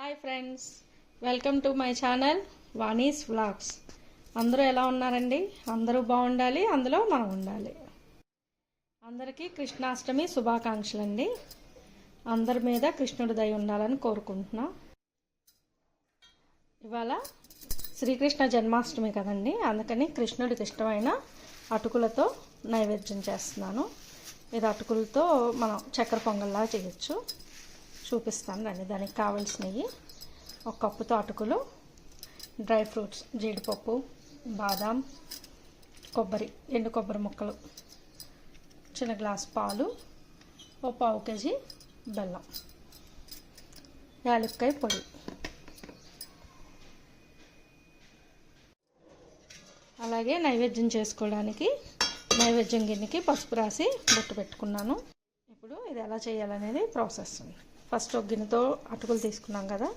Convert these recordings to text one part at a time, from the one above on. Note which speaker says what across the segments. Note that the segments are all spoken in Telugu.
Speaker 1: Hi friends, welcome to my channel Vani's vlogs. అందరూ ఎలా ఉన్నారండి? అందరూ బాగుండాలి, అందులో మనం ఉండాలి. అందరికీ కృష్ణాష్టమి శుభాకాంక్షలు అండి. అందరి మీద కృష్ణుడి దయ ఉండాలని కోరుకుంటున్నా. ఇవాళ శ్రీకృష్ణ జన్మాష్టమి కదండి, అందుకని కృష్ణుడికి ఇష్టమైన అటుకులతో నైవేద్యం చేస్తున్నాను. ఇది అటుకులతో మనం చక్కెర పొంగల్లా చేయొచ్చు. చూపిస్తాను రండి. దానికి కావాల్సినవి ఒక కప్పుతో అటుకులు, డ్రై ఫ్రూట్స్, జీడిపప్పు, బాదాం, కొబ్బరి, ఎండు కొబ్బరి ముక్కలు, చిన్న గ్లాస్ పాలు, ఒక పావు కేజీ బెల్లం, యాలక్కాయ పొడి. అలాగే నైవేద్యం చేసుకోవడానికి నైవేద్యం గిన్నెకి పసుపు రాసి బొట్టు పెట్టుకున్నాను. ఇప్పుడు ఇది ఎలా చేయాలనేది ప్రాసెస్. ఫస్ట్ ఒక గిన్నెతో అటుకులు తీసుకున్నాం కదా,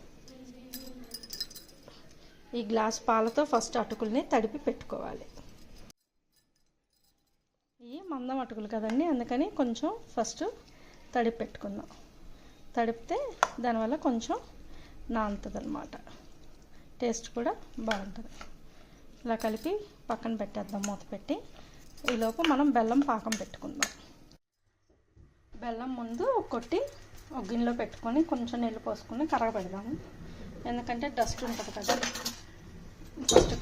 Speaker 1: ఈ గ్లాస్ పాలతో ఫస్ట్ అటుకుల్ని తడిపి పెట్టుకోవాలి. ఇవి మందం అటుకులు కదండి, అందుకని కొంచెం ఫస్ట్ తడిపి పెట్టుకుందాం. తడిపితే దానివల్ల కొంచెం నానుతుంది అన్నమాట, టేస్ట్ కూడా బాగుంటుంది. ఇలా కలిపి పక్కన పెట్టేద్దాం మూత పెట్టి. ఈలోపు మనం బెల్లం పాకం పెట్టుకుందాం. బెల్లం ముందు కొట్టి ఒక గిన్నెలో పెట్టుకొని కొంచెం నీళ్ళు పోసుకొని కరగబెడదాము. ఎందుకంటే డస్ట్ ఉంటుంది కదా, ఫస్ట్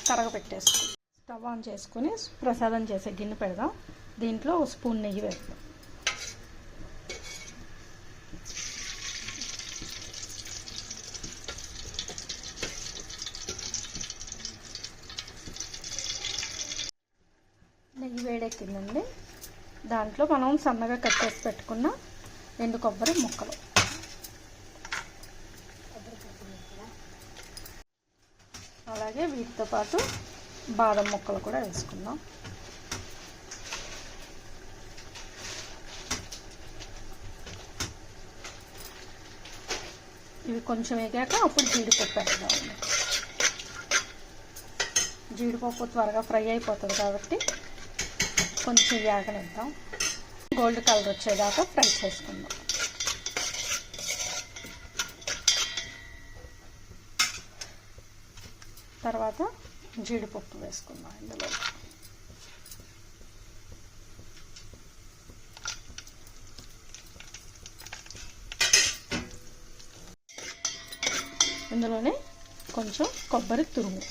Speaker 1: కరగబెట్టేసుకొని స్టవ్ ఆన్ చేసుకొని ప్రసాదం చేసే గిన్నె పెడదాం. దీంట్లో ఒక స్పూన్ నెయ్యి వేద్దాం. నెయ్యి వేడెక్కిందండి. దాంట్లో మనం సన్నగా కట్ చేసి పెట్టుకున్న ఎండు కొబ్బరి ముక్కలు, అలాగే వీటితో పాటు బాదం ముక్కలు కూడా వేసుకుందాం. ఇవి కొంచెం వేగాక అప్పుడు జీడిపప్పు వేద్దాం. జీడిపప్పు త్వరగా ఫ్రై అయిపోతుంది కాబట్టి కొంచెం వేగనిద్దాం. గోల్డ్ కలర్ వచ్చేదాకా ఫ్రై చేసుకుందాం. తర్వాత జీడిపప్పు వేసుకుందాం. ఇందులోనే కొంచెం కొబ్బరి తురుము,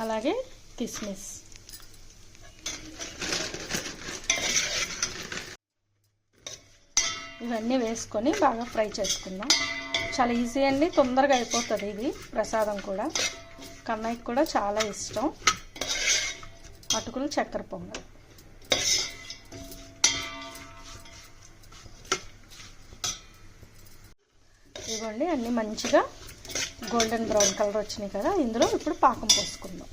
Speaker 1: అలాగే కిస్మిస్, ఇవన్నీ వేసుకొని బాగా ఫ్రై చేసుకుందాం. చాలా ఈజీ అండి, తొందరగా అయిపోతుంది. ఇది ప్రసాదం కూడా కన్నయ్యకి కూడా చాలా ఇష్టం. అటుకులు చక్కెర పొంగల్. ఇవ్వండి, అన్నీ మంచిగా గోల్డెన్ బ్రౌన్ కలర్ వచ్చినాయి కదా. ఇందులో ఇప్పుడు పాకం పోసుకుందాం.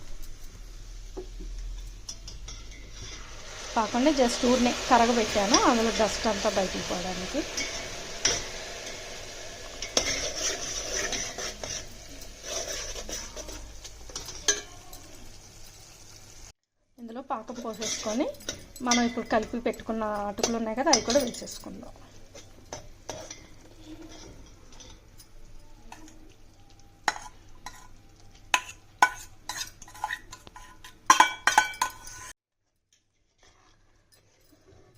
Speaker 1: పాకండి జస్ట్ ఊరిని కరగబెట్టాను, అందులో డస్ట్ అంతా బయటికి పోవడానికి. ఇందులో పాకం పోసేసుకొని మనం ఇప్పుడు కలిపి పెట్టుకున్న అటుకులు ఉన్నాయి కదా, అవి కూడా వేసేసుకుందాం.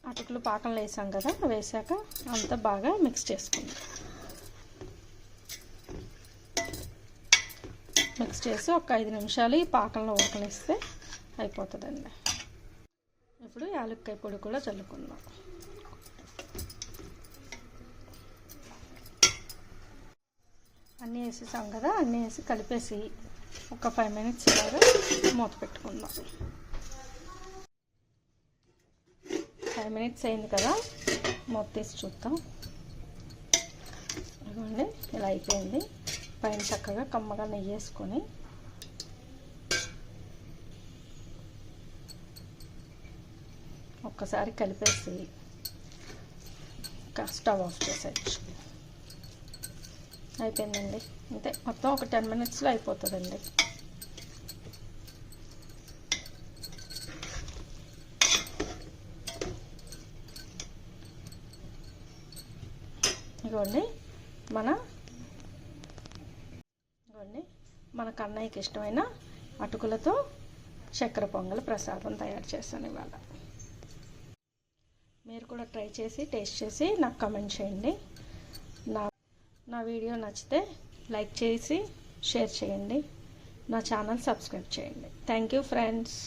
Speaker 1: అటుకులు పాకంలో వేసాం కదా, వేసాక అంతా బాగా మిక్స్ చేసుకుందాం. మిక్స్ చేసి ఒక 5 నిమిషాలు ఈ పాకంలో ఉడకనిస్తే అయిపోతుందండి. ఇప్పుడు యాలక్కాయ పొడి కూడా చల్లుకుందాం. అన్నీ వేసేసాం కదా, అన్నీ వేసి కలిపేసి ఒక 5 మినిట్స్ లాగా మూత పెట్టుకుందాం. 5 మినిట్స్ అయింది కదా, మూత తీసి చూద్దాం. ఇదిగోండి, ఇలా అయిపోయింది. పైన చక్కగా కమ్మగా నెయ్యి వేసుకొని ఒక్కసారి కలిపేసి స్టవ్ ఆఫ్ చేసేయచ్చు. అయిపోయిందండి, అంతే. మొత్తం ఒక 10 మినిట్స్లో అయిపోతుందండి. ఇదిగోండి మన కన్నయ్యకి ఇష్టమైన అటుకులతో చక్కెర పొంగల్ ప్రసాదం తయారు చేశాను ఇవాళ. మీరు కూడా ట్రై చేసి టేస్ట్ చేసి నాకు కామెంట్ చేయండి. నా వీడియో నచ్చితే లైక్ చేసి షేర్ చేయండి. నా ఛానల్ సబ్స్క్రైబ్ చేయండి. Thank you friends.